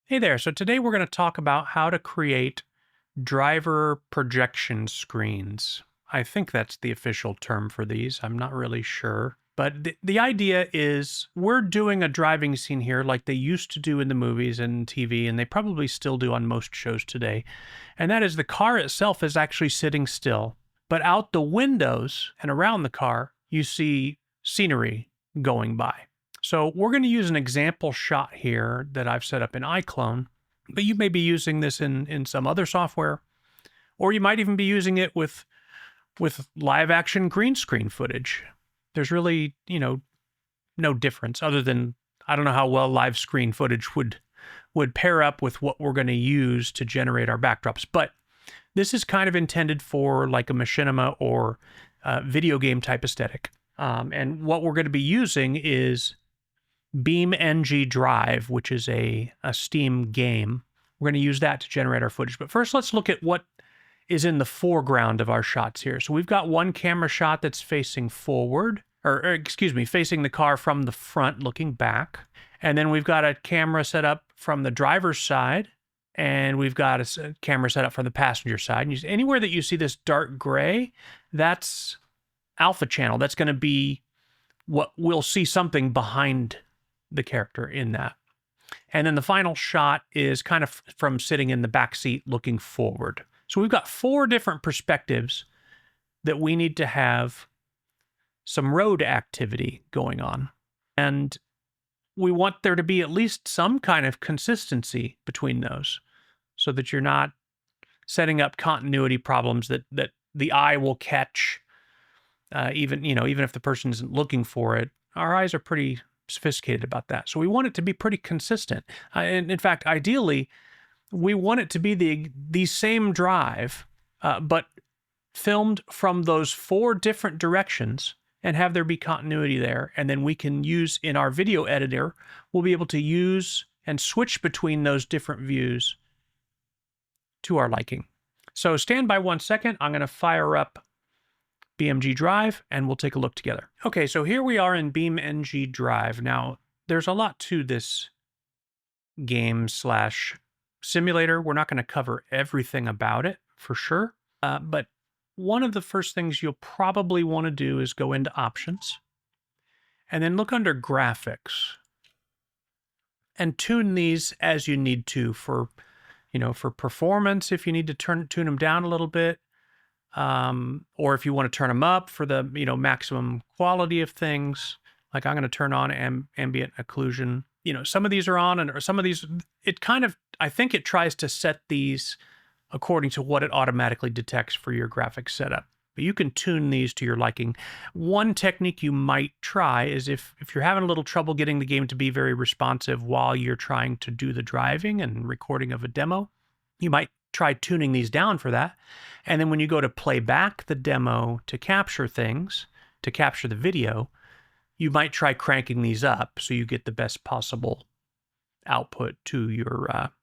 Hey there, so today we're going to talk about how to create driver projection screens. I think that's the official term for these. I'm not really sure. But the idea is we're doing a driving scene here like they used to do in the movies and TV, and they probably still do on most shows today. And that is the car itself is actually sitting still, but out the windows and around the car, you see scenery going by. So we're going to use an example shot here that I've set up in iClone, but you may be using this in some other software, or you might even be using it with live action green screen footage. There's really, no difference other than I don't know how well live screen footage would pair up with what we're going to use to generate our backdrops. But this is kind of intended for like a machinima or video game type aesthetic. And what we're going to be using is BeamNG.drive, which is a Steam game. We're going to use that to generate our footage. But first, let's look at what is in the foreground of our shots here. So we've got one camera shot that's facing forward, or excuse me, facing the car from the front, looking back. And then we've got a camera set up from the driver's side, and we've got a camera set up from the passenger side. And anywhere that you see this dark gray, that's alpha channel. That's going to be what we'll see something behind the character in that. And then the final shot is kind of from sitting in the back seat looking forward. So we've got 4 different perspectives that we need to have some road activity going on. And we want there to be at least some kind of consistency between those so that you're not setting up continuity problems that the eye will catch, even if the person isn't looking for it. Our eyes are pretty sophisticated about that. So we want it to be pretty consistent. And in fact, ideally, we want it to be the same drive, but filmed from those 4 different directions and have there be continuity there. And then we can use in our video editor, we'll be able to use and switch between those different views to our liking. So stand by 1 second. I'm going to fire up BeamNG.drive and we'll take a look together. Okay, so here we are in BeamNG.drive. Now, there's a lot to this game / simulator. We're not going to cover everything about it for sure, but one of the first things you'll probably want to do is go into options and then look under graphics and tune these as you need to for performance. If you need to tune them down a little bit, or if you want to turn them up for the maximum quality of things. Like I'm going to turn on ambient occlusion. Some of these are on, and or some of these I think it tries to set these according to what it automatically detects for your graphics setup. But you can tune these to your liking. One technique you might try is if you're having a little trouble getting the game to be very responsive while you're trying to do the driving and recording of a demo, you might try tuning these down for that. And then when you go to play back the demo to capture things, to capture the video, you might try cranking these up so you get the best possible output to your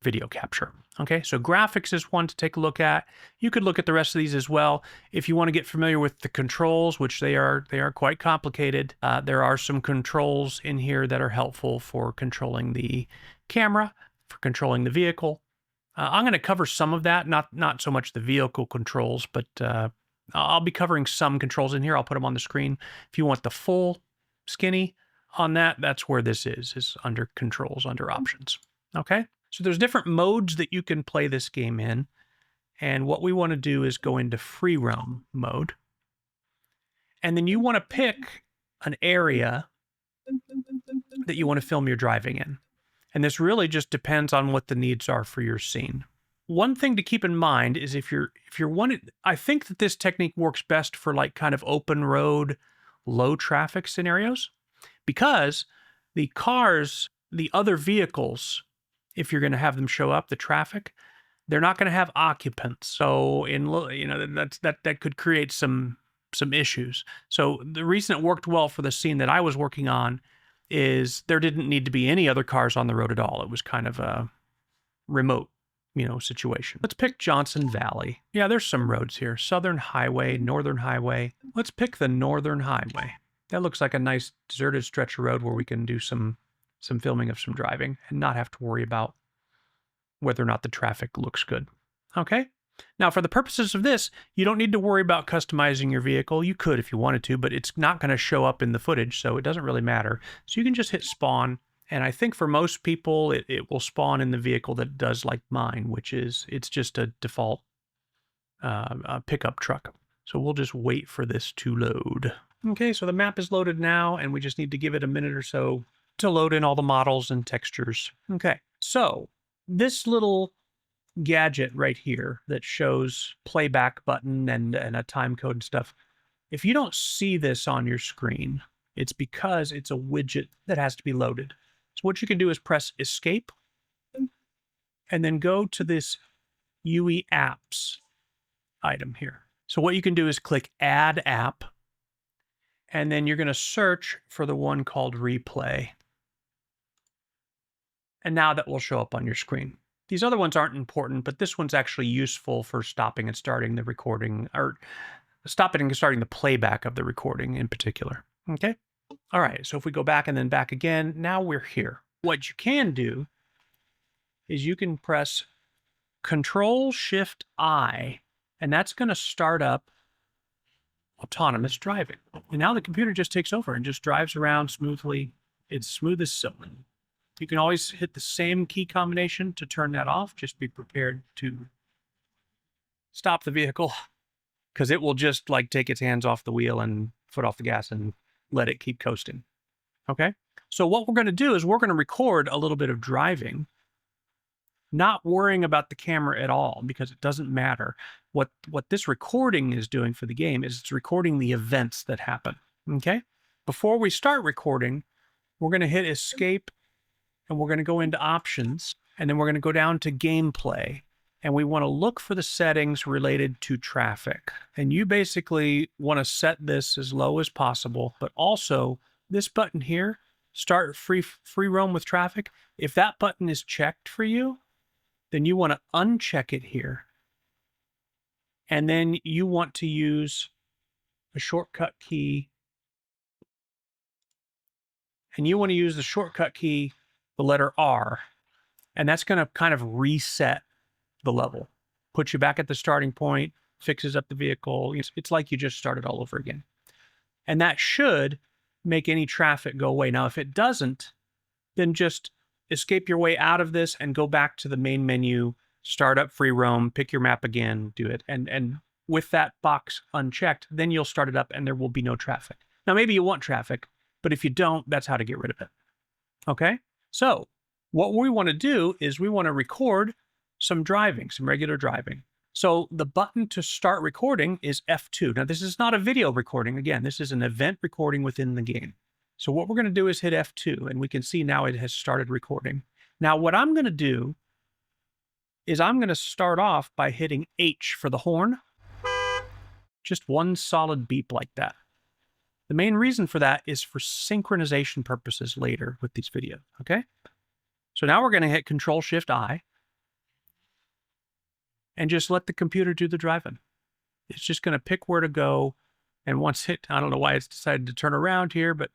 video capture. Okay, so graphics is one to take a look at. You could look at the rest of these as well. If you want to get familiar with the controls, which they are quite complicated, there are some controls in here that are helpful for controlling the camera, for controlling the vehicle. I'm going to cover some of that, not so much the vehicle controls, but I'll be covering some controls in here. I'll put them on the screen. If you want the full skinny on that, that's where this is under controls, under options. Okay, so there's different modes that you can play this game in. And what we want to do is go into free roam mode. And then you want to pick an area that you want to film your driving in. And this really just depends on what the needs are for your scene. One thing to keep in mind is if you're wanting, I think that this technique works best for like kind of open road, low traffic scenarios, because the cars, the other vehicles, if you're going to have them show up, the traffic, they're not going to have occupants. So that could create some issues. So the reason it worked well for the scene that I was working on is there didn't need to be any other cars on the road at all. It was kind of a remote, situation. Let's pick Johnson Valley. Yeah, there's some roads here. Southern Highway, Northern Highway. Let's pick the Northern Highway. That looks like a nice deserted stretch of road where we can do some some filming of some driving and not have to worry about whether or not the traffic looks good. Okay? Now, for the purposes of this, you don't need to worry about customizing your vehicle. You could if you wanted to, but it's not going to show up in the footage, so it doesn't really matter. So you can just hit spawn, and I think for most people, it will spawn in the vehicle that it does like mine, which is, it's just a default pickup truck. So we'll just wait for this to load. Okay, so the map is loaded now, and we just need to give it a minute or so to load in all the models and textures. Okay, so this little gadget right here that shows playback button and a time code and stuff, if you don't see this on your screen, it's because it's a widget that has to be loaded. So what you can do is press escape and then go to this UE apps item here. So what you can do is click add app, and then you're going to search for the one called replay. And now that will show up on your screen. These other ones aren't important, but this one's actually useful for stopping and starting the recording, or stopping and starting the playback of the recording in particular. Okay? All right, so if we go back and then back again, now we're here. What you can do is you can press Control-Shift-I, and that's going to start up autonomous driving. And now the computer just takes over and just drives around smoothly. It's smooth as silk. You can always hit the same key combination to turn that off. Just be prepared to stop the vehicle, because it will just like take its hands off the wheel and foot off the gas and let it keep coasting. Okay? So what we're going to do is we're going to record a little bit of driving, not worrying about the camera at all, because it doesn't matter. What this recording is doing for the game is it's recording the events that happen. Okay? Before we start recording, we're going to hit escape, and we're going to go into options, and then we're going to go down to gameplay, and we want to look for the settings related to traffic. And you basically want to set this as low as possible, but also this button here, start free roam with traffic. If that button is checked for you, then you want to uncheck it here. And then you want to use a shortcut key, and you want to use the shortcut key, the letter R, and that's going to kind of reset the level, put you back at the starting point, fixes up the vehicle. It's like you just started all over again. And that should make any traffic go away. Now, if it doesn't, then just escape your way out of this and go back to the main menu, start up free roam, pick your map again, do it. And with that box unchecked, then you'll start it up and there will be no traffic. Now, maybe you want traffic, but if you don't, that's how to get rid of it. Okay? So what we want to do is we want to record some driving, some regular driving. So the button to start recording is F2. Now, this is not a video recording. Again, this is an event recording within the game. So what we're going to do is hit F2, and we can see now it has started recording. Now, what I'm going to do is I'm going to start off by hitting H for the horn. Just one solid beep like that. The main reason for that is for synchronization purposes later with these videos, okay? So now we're going to hit Control-Shift-I and just let the computer do the driving. It's just going to pick where to go, and once hit, I don't know why it's decided to turn around here, but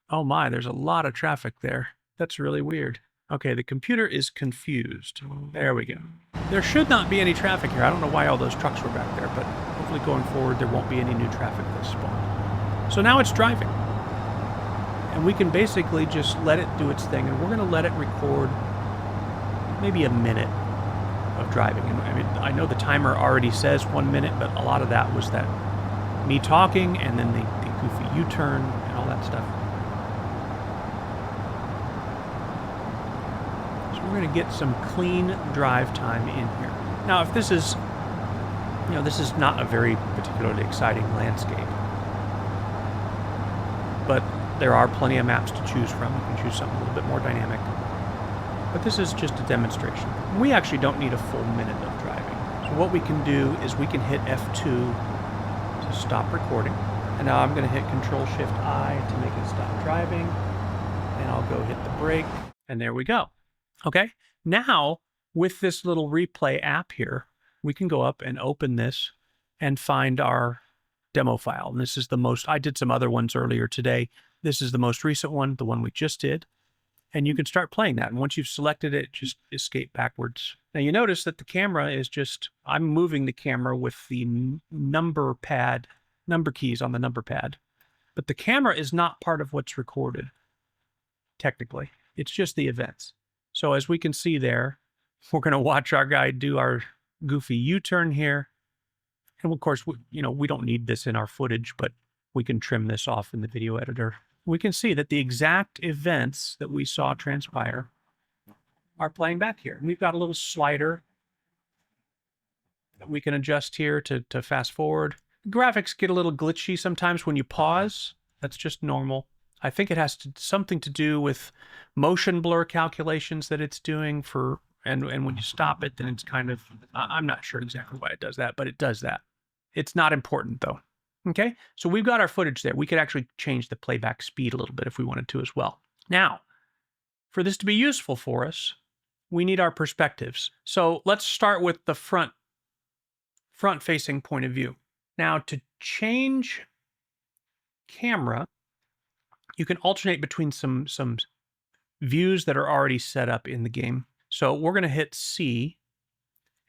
oh my, there's a lot of traffic there. That's really weird. Okay, the computer is confused. There we go. There should not be any traffic here. I don't know why all those trucks were back there, but hopefully going forward there won't be any new traffic that spawned. So now it's driving. And we can basically just let it do its thing, and we're going to let it record maybe a minute of driving. And I mean, I know the timer already says 1 minute, but a lot of that was that me talking and then the goofy U-turn and all that stuff. So we're going to get some clean drive time in here. Now, if this is, this is not a very particularly exciting landscape, but there are plenty of maps to choose from. You can choose something a little bit more dynamic. But this is just a demonstration. We actually don't need a full minute of driving. So what we can do is we can hit F2 to stop recording. And now I'm going to hit Control-Shift-I to make it stop driving. And I'll go hit the brake. And there we go. Okay? Now, with this little replay app here, we can go up and open this and find our demo file. And this is the most, I did some other ones earlier today. This is the most recent one, the one we just did. And you can start playing that. And once you've selected it, just escape backwards. Now you notice that the camera is just, I'm moving the camera with the number keys on the number pad. But the camera is not part of what's recorded, technically. It's just the events. So as we can see there, we're going to watch our guy do our goofy U-turn here. And of course, we don't need this in our footage, but we can trim this off in the video editor. We can see that the exact events that we saw transpire are playing back here. And we've got a little slider that we can adjust here to fast forward. Graphics get a little glitchy sometimes when you pause. That's just normal. I think it has something to do with motion blur calculations that it's doing for, and when you stop it, then it's kind of, I'm not sure exactly why it does that, but it does that. It's not important though. Okay, so we've got our footage there. We could actually change the playback speed a little bit if we wanted to as well. Now, for this to be useful for us, we need our perspectives. So let's start with the front-facing point of view. Now, to change camera, you can alternate between some views that are already set up in the game. So we're going to hit C,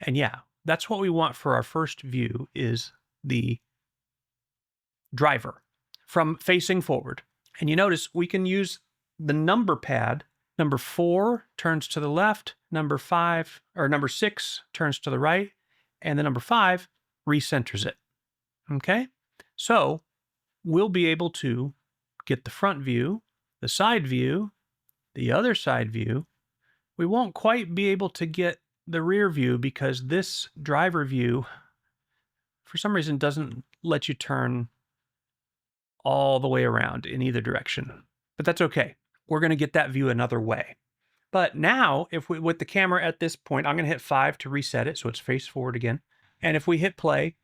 and yeah, that's what we want for our first view, is the driver from facing forward. And you notice we can use the number pad. Number 4 turns to the left, number 6 turns to the right, and the number 5 recenters it. Okay? So we'll be able to get the front view, the side view, the other side view. We won't quite be able to get the rear view because this driver view, for some reason, doesn't let you turn all the way around in either direction. But that's okay. We're going to get that view another way. But now, with the camera at this point, I'm going to hit 5 to reset it, so it's face forward again. And if we hit play,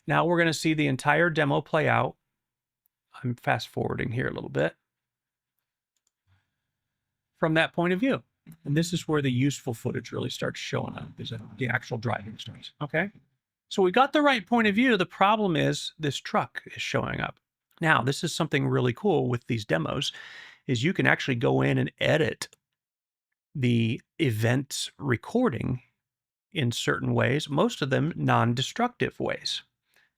now we're going to see the entire demo play out. I'm fast forwarding here a little bit from that point of view. And this is where the useful footage really starts showing up, is the actual driving starts. Okay? So we got the right point of view. The problem is this truck is showing up. Now, this is something really cool with these demos, is you can actually go in and edit the event recording in certain ways, most of them non-destructive ways.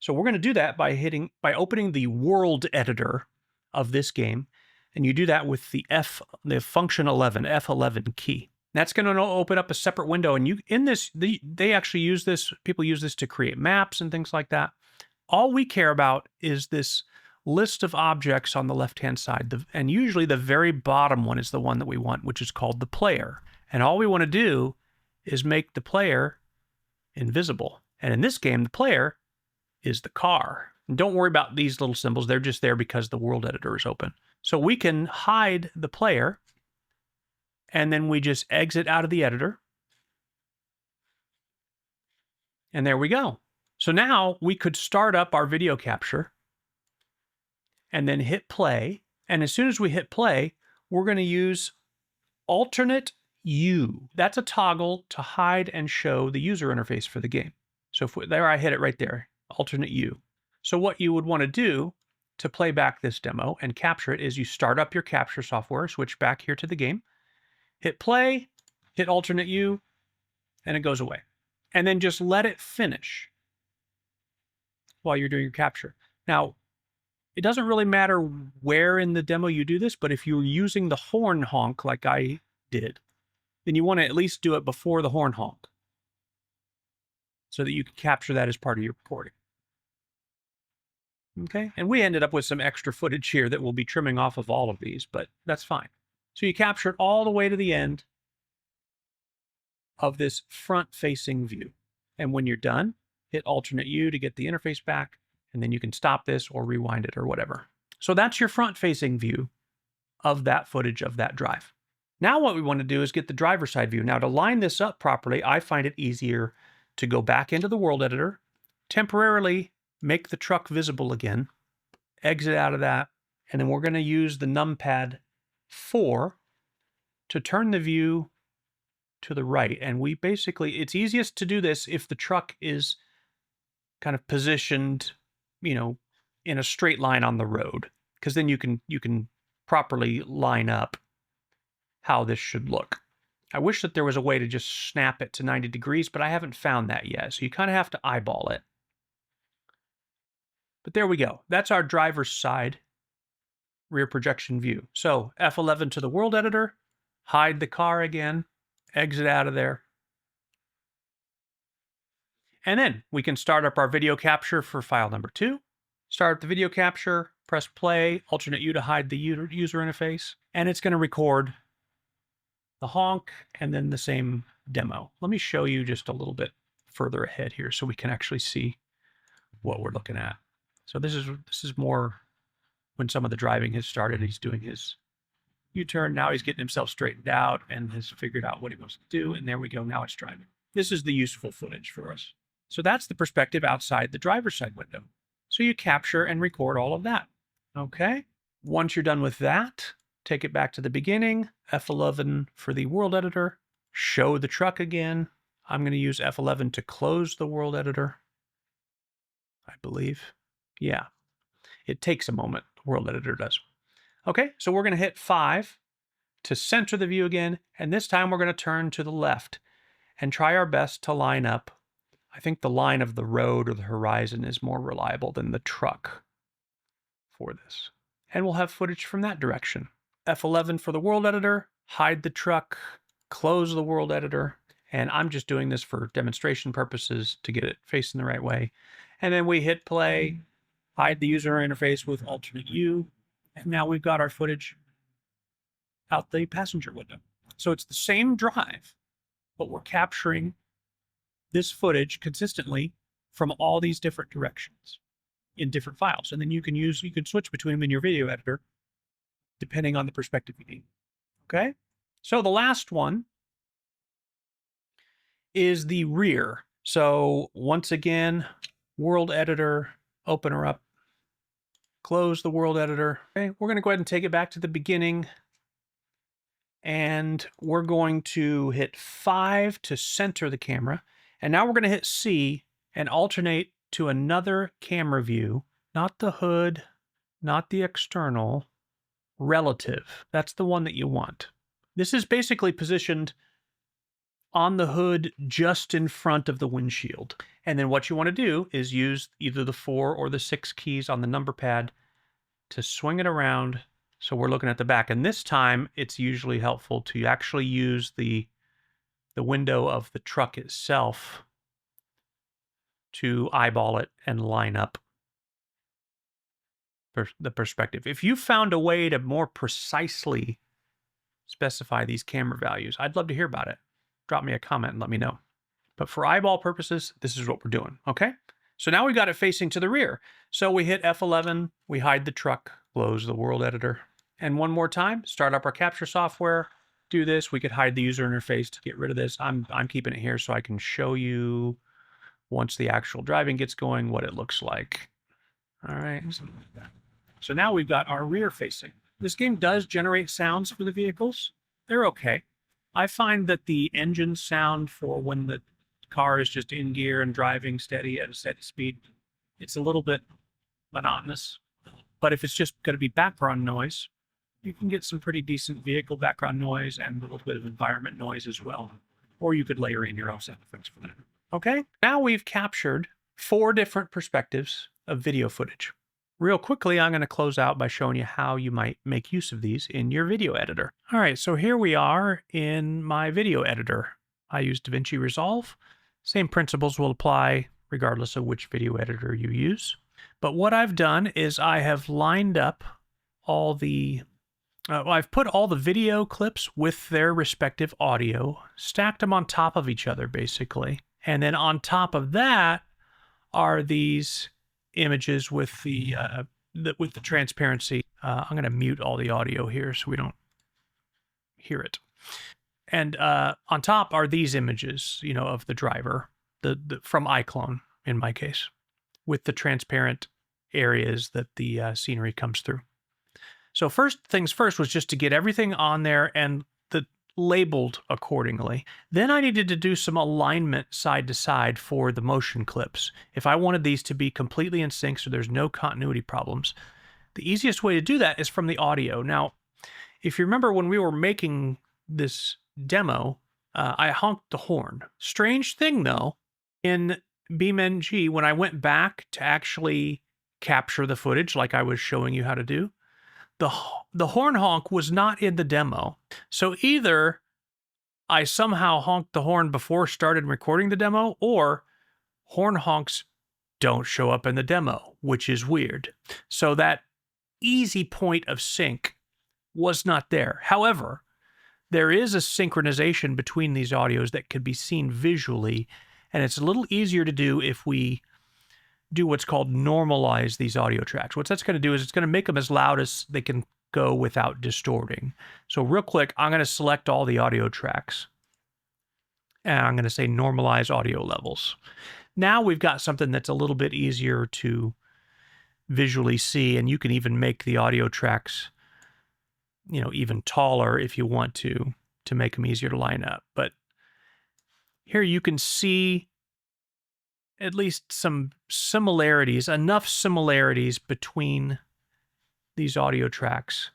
So we're going to do that by opening the world editor of this game, and you do that with the function 11, F11 key. That's going to open up a separate window, and they actually use this, people use this to create maps and things like that. All we care about is this list of objects on the left-hand side, and usually the very bottom one is the one that we want, which is called the player. And all we want to do is make the player invisible. And in this game, the player is the car. And don't worry about these little symbols. They're just there because the world editor is open. So we can hide the player, and then we just exit out of the editor. And there we go. So now we could start up our video capture and then hit play. And as soon as we hit play, we're going to use alternate U. That's a toggle to hide and show the user interface for the game. So there I hit it right there, alternate U. So what you would want to do to play back this demo and capture it is you start up your capture software, switch back here to the game, hit play, hit alternate U, and it goes away. And then just let it finish while you're doing your capture. Now, it doesn't really matter where in the demo you do this, but if you're using the horn honk like I did, then you want to at least do it before the horn honk so that you can capture that as part of your recording. Okay, and we ended up with some extra footage here that we'll be trimming off of all of these, but that's fine. So you capture it all the way to the end of this front-facing view. And when you're done, hit alternate U to get the interface back, and then you can stop this or rewind it or whatever. So that's your front-facing view of that footage of that drive. Now what we want to do is get the driver side view. Now to line this up properly, I find it easier to go back into the world editor, temporarily make the truck visible again, exit out of that, and then we're going to use the numpad 4 to turn the view to the right. And we basically, it's easiest to do this if the truck is kind of positioned, you know, in a straight line on the road, because then you can properly line up how this should look. I wish that there was a way to just snap it to 90 degrees, but I haven't found that yet. So you kind of have to eyeball it. But there we go. That's our driver's side rear projection view. So F11 to the world editor, hide the car again, exit out of there. And then we can start up our video capture for file number 2. Start the video capture, press play, alternate U to hide the user interface, and it's going to record the honk and then the same demo. Let me show you just a little bit further ahead here so we can actually see what we're looking at. So this is more when some of the driving has started. He's doing his U-turn. Now he's getting himself straightened out and has figured out what he wants to do. And there we go. Now it's driving. This is the useful footage for us. So that's the perspective outside the driver's side window. So you capture and record all of that. Okay. Once you're done with that, take it back to the beginning. F11 for the world editor. Show the truck again. I'm going to use F11 to close the world editor, I believe. Yeah. It takes a moment. The world editor does. Okay. So we're going to hit 5 to center the view again. And this time we're going to turn to the left and try our best to line up. I think the line of the road or the horizon is more reliable than the truck for this. And we'll have footage from that direction. F11 for the world editor, hide the truck, close the world editor. And I'm just doing this for demonstration purposes to get it facing the right way. And then we hit play, hide the user interface with alternate U. And now we've got our footage out the passenger window. So it's the same drive, but we're capturing this footage consistently from all these different directions in different files. And then you can switch between them in your video editor depending on the perspective you need. Okay? So the last one is the rear. So once again, world editor, open her up, close the world editor. Okay, we're going to go ahead and take it back to the beginning. And we're going to hit 5 to center the camera. And now we're going to hit C and alternate to another camera view, not the hood, not the external, relative. That's the one that you want. This is basically positioned on the hood just in front of the windshield. And then what you want to do is use either the 4 or the 6 keys on the number pad to swing it around. So we're looking at the back. And this time it's usually helpful to actually use the window of the truck itself to eyeball it and line up the perspective. If you found a way to more precisely specify these camera values, I'd love to hear about it. Drop me a comment and let me know. But for eyeball purposes, this is what we're doing, okay? So now we've got it facing to the rear. So we hit F11, we hide the truck, close the world editor. And one more time, start up our capture software, do this. We could hide the user interface to get rid of this. I'm keeping it here so I can show you once the actual driving gets going what it looks like. All right. So now we've got our rear facing. This game does generate sounds for the vehicles. They're okay. I find that the engine sound for when the car is just in gear and driving steady at a steady speed, it's a little bit monotonous. But if it's just going to be background noise, you can get some pretty decent vehicle background noise and a little bit of environment noise as well. Or you could layer in your own sound effects for that. Okay, now we've captured 4 different perspectives of video footage. Real quickly, I'm going to close out by showing you how you might make use of these in your video editor. All right, so here we are in my video editor. I use DaVinci Resolve. Same principles will apply regardless of which video editor you use. But what I've done is I have lined up all the I've put all the video clips with their respective audio, stacked them on top of each other, basically. And then on top of that are these images with the transparency. I'm going to mute all the audio here so we don't hear it. And on top are these images, you know, of the driver, from iClone in my case, with the transparent areas that the scenery comes through. So first things first was just to get everything on there and labeled accordingly. Then I needed to do some alignment side to side for the motion clips. If I wanted these to be completely in sync so there's no continuity problems, the easiest way to do that is from the audio. Now, if you remember when we were making this demo, I honked the horn. Strange thing though, in BeamNG, when I went back to actually capture the footage like I was showing you how to do, the horn honk was not in the demo. So either I somehow honked the horn before started recording the demo, or horn honks don't show up in the demo, which is weird. So that easy point of sync was not there. However, there is a synchronization between these audios that could be seen visually, and it's a little easier to do if we do what's called normalize these audio tracks. What that's going to do is it's going to make them as loud as they can go without distorting. So real quick, I'm going to select all the audio tracks, and I'm going to say normalize audio levels. Now we've got something that's a little bit easier to visually see, and you can even make the audio tracks, you know, even taller if you want to make them easier to line up. But here you can see at least some similarities, enough similarities between these audio tracks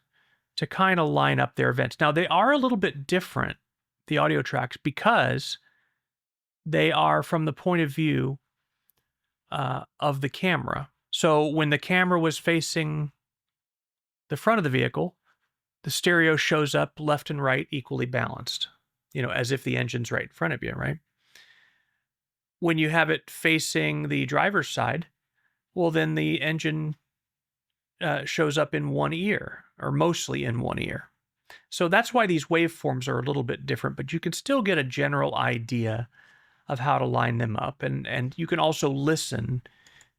to kind of line up their events. Now, they are a little bit different, the audio tracks, because they are from the point of view of the camera. So when the camera was facing the front of the vehicle, the stereo shows up left and right equally balanced, you know, as if the engine's right in front of you, right? When you have it facing the driver's side, well, then the engine shows up in one ear, or mostly in one ear. So that's why these waveforms are a little bit different, but you can still get a general idea of how to line them up. And you can also listen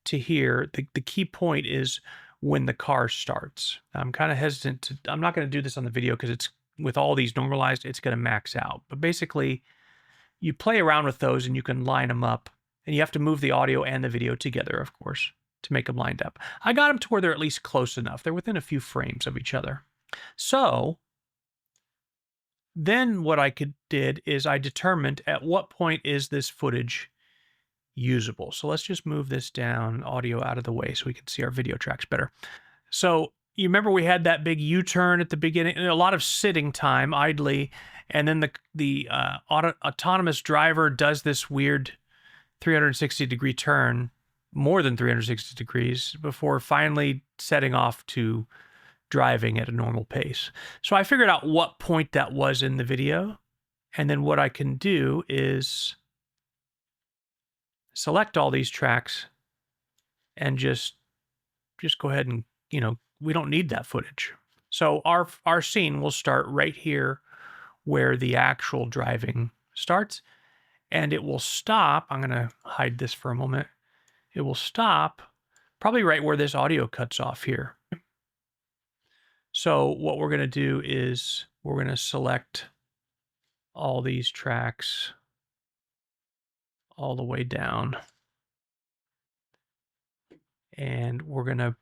to hear. The key point is when the car starts. I'm kind of hesitant to, I'm not going to do this on the video because it's, with all these normalized, it's going to max out. But basically, you play around with those and you can line them up, and you have to move the audio and the video together, of course, to make them lined up. I got them to where they're at least close enough. They're within a few frames of each other. So then what I did is I determined at what point is this footage usable. So let's just move this down, audio out of the way, so we can see our video tracks better. So you remember we had that big U-turn at the beginning, a lot of sitting time idly, and then the autonomous driver does this weird 360-degree turn, more than 360 degrees, before finally setting off to driving at a normal pace. So I figured out what point that was in the video, and then what I can do is select all these tracks and just go ahead and, you know, we don't need that footage. So our scene will start right here where the actual driving starts, and it will stop. I'm going to hide this for a moment. It will stop probably right where this audio cuts off here. So what we're going to do is we're going to select all these tracks all the way down, and we're going to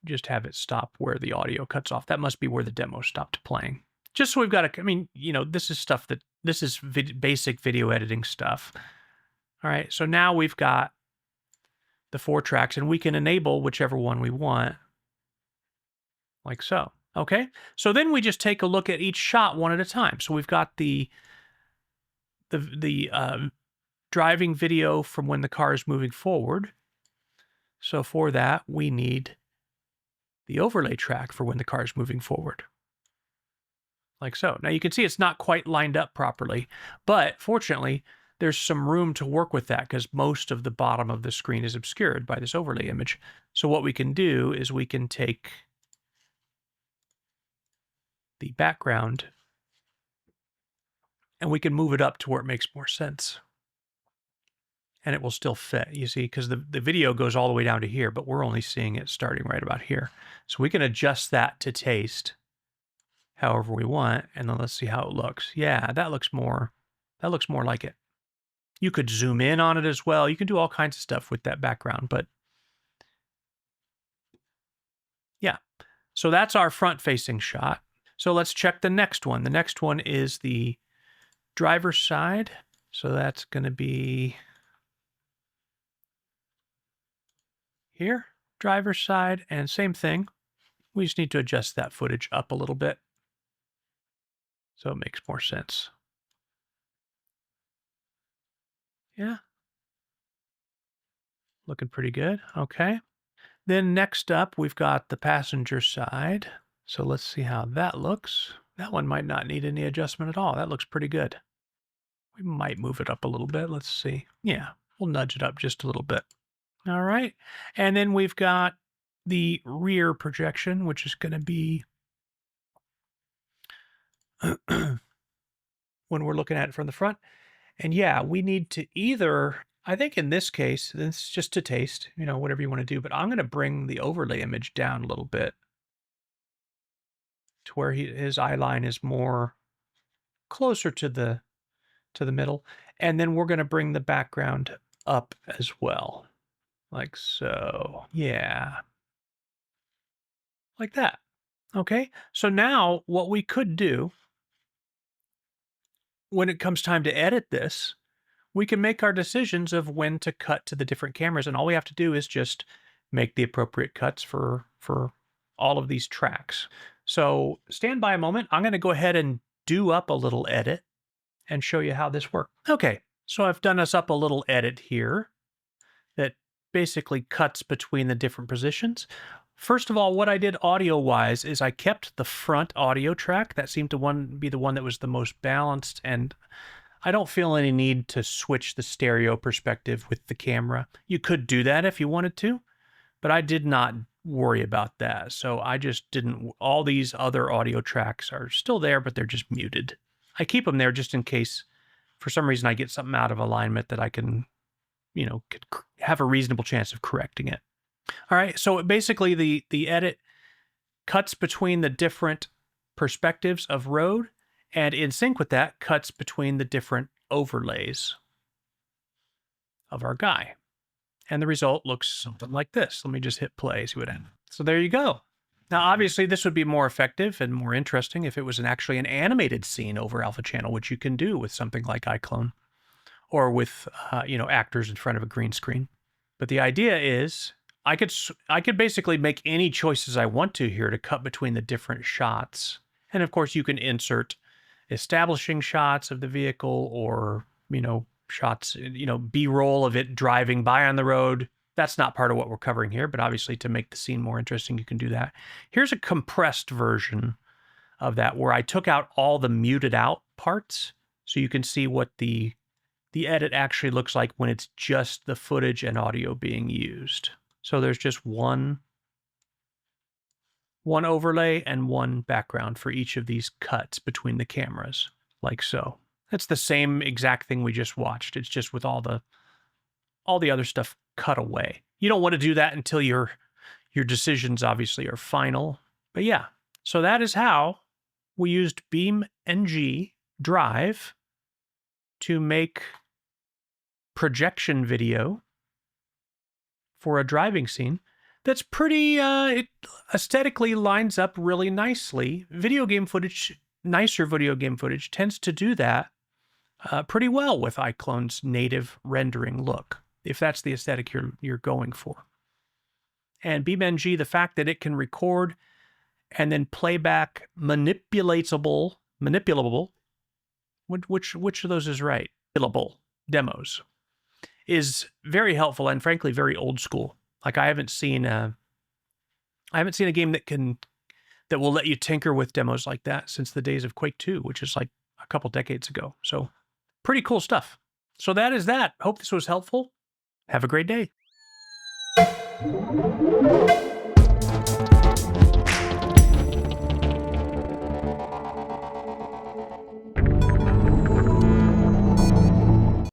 just have it stop where the audio cuts off. That must be where the demo stopped playing. Just so we've got I mean, you know, this is stuff that, this is basic video editing stuff. All right, so now we've got the 4 tracks, and we can enable whichever one we want, like so. Okay, so then we just take a look at each shot one at a time. So we've got the driving video from when the car is moving forward. So for that, we need the overlay track for when the car is moving forward, like so. Now you can see it's not quite lined up properly, but fortunately, there's some room to work with that because most of the bottom of the screen is obscured by this overlay image. So what we can do is we can take the background and we can move it up to where it makes more sense. And it will still fit, you see, because the video goes all the way down to here, but we're only seeing it starting right about here. So we can adjust that to taste however we want, and then let's see how it looks. Yeah, that looks more like it. You could zoom in on it as well. You can do all kinds of stuff with that background, but yeah. So that's our front-facing shot. So let's check the next one. The next one is the driver's side. So that's going to be here, driver's side, and same thing. We just need to adjust that footage up a little bit. So it makes more sense. Yeah. Looking pretty good. Okay. Then next up, we've got the passenger side. So let's see how that looks. That one might not need any adjustment at all. That looks pretty good. We might move it up a little bit. Let's see. Yeah, we'll nudge it up just a little bit. All right. And then we've got the rear projection, which is going to be when we're looking at it from the front. And yeah, we need to either, I think in this case, this is just to taste, whatever you want to do, but I'm going to bring the overlay image down a little bit to where his eye line is more closer to the middle. And then we're going to bring the background up as well. Like so. Yeah. Like that. Okay. So now what we could do when it comes time to edit this, we can make our decisions of when to cut to the different cameras. And all we have to do is just make the appropriate cuts for all of these tracks. So stand by a moment. I'm going to go ahead and do up a little edit and show you how this works. Okay, so I've done us up a little edit here that basically cuts between the different positions. First of all, what I did audio-wise is I kept the front audio track. That seemed to be the one that was the most balanced, and I don't feel any need to switch the stereo perspective with the camera. You could do that if you wanted to, but I did not worry about that. So I just didn't. All these other audio tracks are still there, but they're just muted. I keep them there just in case for some reason I get something out of alignment that I can, could have a reasonable chance of correcting it. All right, so basically the edit cuts between the different perspectives of road, and in sync with that, cuts between the different overlays of our guy. And the result looks something like this. Let me just hit play, see what happens. So there you go. Now, obviously, this would be more effective and more interesting if it was actually an animated scene over Alpha Channel, which you can do with something like iClone or with, actors in front of a green screen. But the idea is I could basically make any choices I want to here to cut between the different shots. And of course, you can insert establishing shots of the vehicle or, shots, B-roll of it driving by on the road. That's not part of what we're covering here, but obviously to make the scene more interesting, you can do that. Here's a compressed version of that where I took out all the muted out parts so you can see what the edit actually looks like when it's just the footage and audio being used. So there's just one overlay and one background for each of these cuts between the cameras, like so. That's the same exact thing we just watched. It's just with all the other stuff cut away. You don't want to do that until your decisions obviously are final. But yeah, so that is how we used BeamNG.drive to make projection video for a driving scene that's pretty, it aesthetically lines up really nicely. Nicer video game footage tends to do that pretty well with iClone's native rendering look, if that's the aesthetic you're going for. And BeamNG, the fact that it can record and then playback manipulable, which of those is right? Manipulable demos is very helpful and frankly very old school. Like I haven't seen a game that will let you tinker with demos like that since the days of Quake 2, which is like a couple decades ago. So pretty cool stuff. So that is that. Hope this was helpful. Have a great day.